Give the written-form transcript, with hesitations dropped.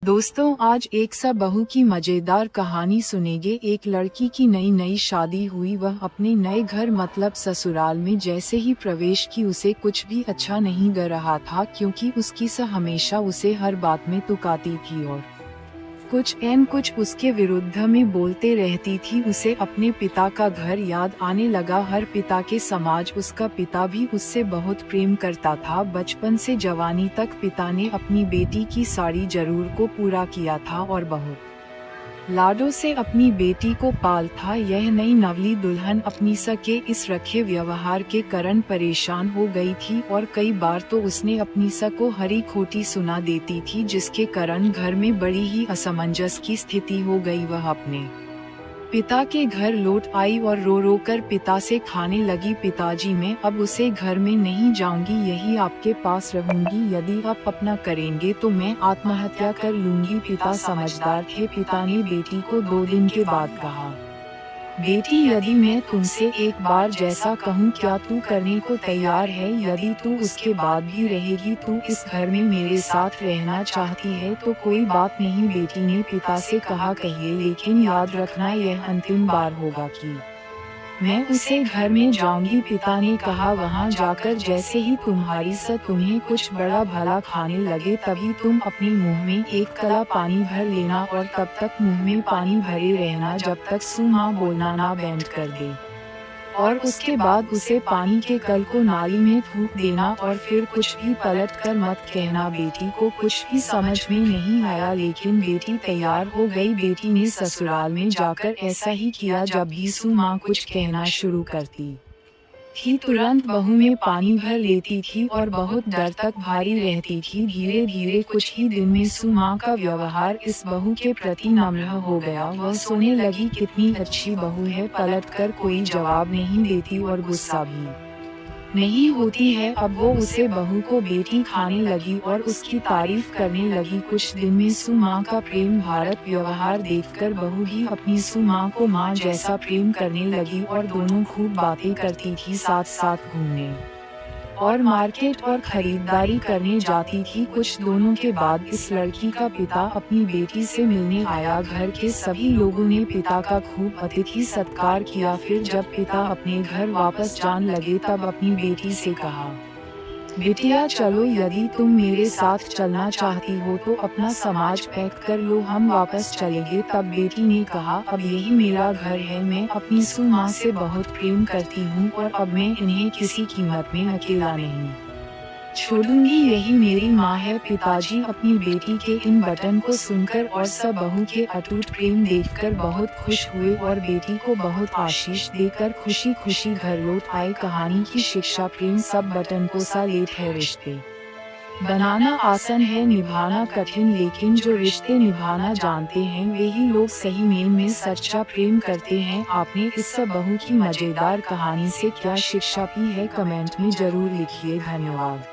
दोस्तों, आज एक सा बहू की मजेदार कहानी सुनेंगे। एक लड़की की नई नई शादी हुई। वह अपने नए घर मतलब ससुराल में जैसे ही प्रवेश की उसे कुछ भी अच्छा नहीं लग रहा था, क्योंकि उसकी सास हमेशा उसे हर बात में टोकती थी और कुछ उसके विरुद्ध में बोलते रहती थी। उसे अपने पिता का घर याद आने लगा। हर पिता के समाज उसका पिता भी उससे बहुत प्रेम करता था। बचपन से जवानी तक पिता ने अपनी बेटी की सारी जरूरत को पूरा किया था और बहुत लाडों से अपनी बेटी को पाल था। यह नई नवली दुल्हन अपनी सस के इस रखे व्यवहार के कारण परेशान हो गई थी और कई बार तो उसने अपनी सस को हरी खोटी सुना देती थी, जिसके कारण घर में बड़ी ही असमंजस की स्थिति हो गई। वह अपने पिता के घर लौट आई और रो रो कर पिता से खाने लगी, पिताजी मैं अब उसे घर में नहीं जाऊंगी, यही आपके पास रहूंगी। यदि आप अपना करेंगे तो मैं आत्महत्या कर लूंगी। पिता समझदार थे। पिता ने बेटी को 2 दिन के बाद कहा, बेटी यदि मैं तुमसे एक बार जैसा कहूँ क्या तू करने को तैयार है? यदि तू उसके बाद भी रहेगी, तू इस घर में मेरे साथ रहना चाहती है तो कोई बात नहीं। बेटी ने पिता से कहा, कहिए, लेकिन याद रखना यह अंतिम बार होगा कि मैं उसे घर में जाऊंगी। पिता ने कहा, वहाँ जाकर जैसे ही तुम्हारी सस तुम्हें कुछ बड़ा भला खाने लगे तभी तुम अपने मुंह में एक कला पानी भर लेना और तब तक मुंह में पानी भरे रहना जब तक सु माँ बोलना ना बंद कर दे, और उसके बाद उसे पानी के कल को नाली में थूक देना और फिर कुछ भी पलट कर मत कहना। बेटी को कुछ भी समझ में नहीं आया, लेकिन बेटी तैयार हो गई। बेटी ने ससुराल में जाकर ऐसा ही किया। जब भी सु माँ कुछ कहना शुरू करती थी, तुरंत बहू में पानी भर लेती थी और बहुत डर तक भारी रहती थी। धीरे धीरे कुछ ही दिन में सु माँ का व्यवहार इस बहू के प्रति नम्र हो गया। वह सोचने लगी, कितनी अच्छी बहू है, पलट कर कोई जवाब नहीं देती और गुस्सा भी नहीं होती है। अब वो उसे बहू को बेटी खाने लगी और उसकी तारीफ करने लगी। कुछ दिन में सु माँ का प्रेम भारत व्यवहार देखकर बहू भी अपनी सु माँ को माँ जैसा प्रेम करने लगी और दोनों खूब बातें करती थी, साथ साथ घूमने और मार्केट और खरीदारी करने जाती थी। कुछ दोनों के बाद इस लड़की का पिता अपनी बेटी से मिलने आया। घर के सभी लोगों ने पिता का खूब अतिथि सत्कार किया। फिर जब पिता अपने घर वापस जाने लगे तब अपनी बेटी से कहा, बिटिया चलो, यदि तुम मेरे साथ चलना चाहती हो तो अपना समाज पैक कर लो, हम वापस चलेंगे। तब बेटी ने कहा, अब यही मेरा घर है, मैं अपनी सु माँ से बहुत प्रेम करती हूँ और अब मैं इन्हें किसी कीमत में अकेला नहीं छोड़ूंगी, यही मेरी माँ है। पिताजी अपनी बेटी के इन बटन को सुनकर और सब बहू के अटूट प्रेम देखकर बहुत खुश हुए और बेटी को बहुत आशीष देकर खुशी खुशी घर लौट आए। कहानी की शिक्षा, प्रेम सब बटन को सा लेट है। रिश्ते बनाना आसान है, निभाना कठिन, लेकिन जो रिश्ते निभाना जानते हैं वे ही लोग सही में सच्चा प्रेम करते हैं। आपने इस सब बहू की मजेदार कहानी से क्या शिक्षा पाई है? कमेंट में जरूर लिखिए। धन्यवाद।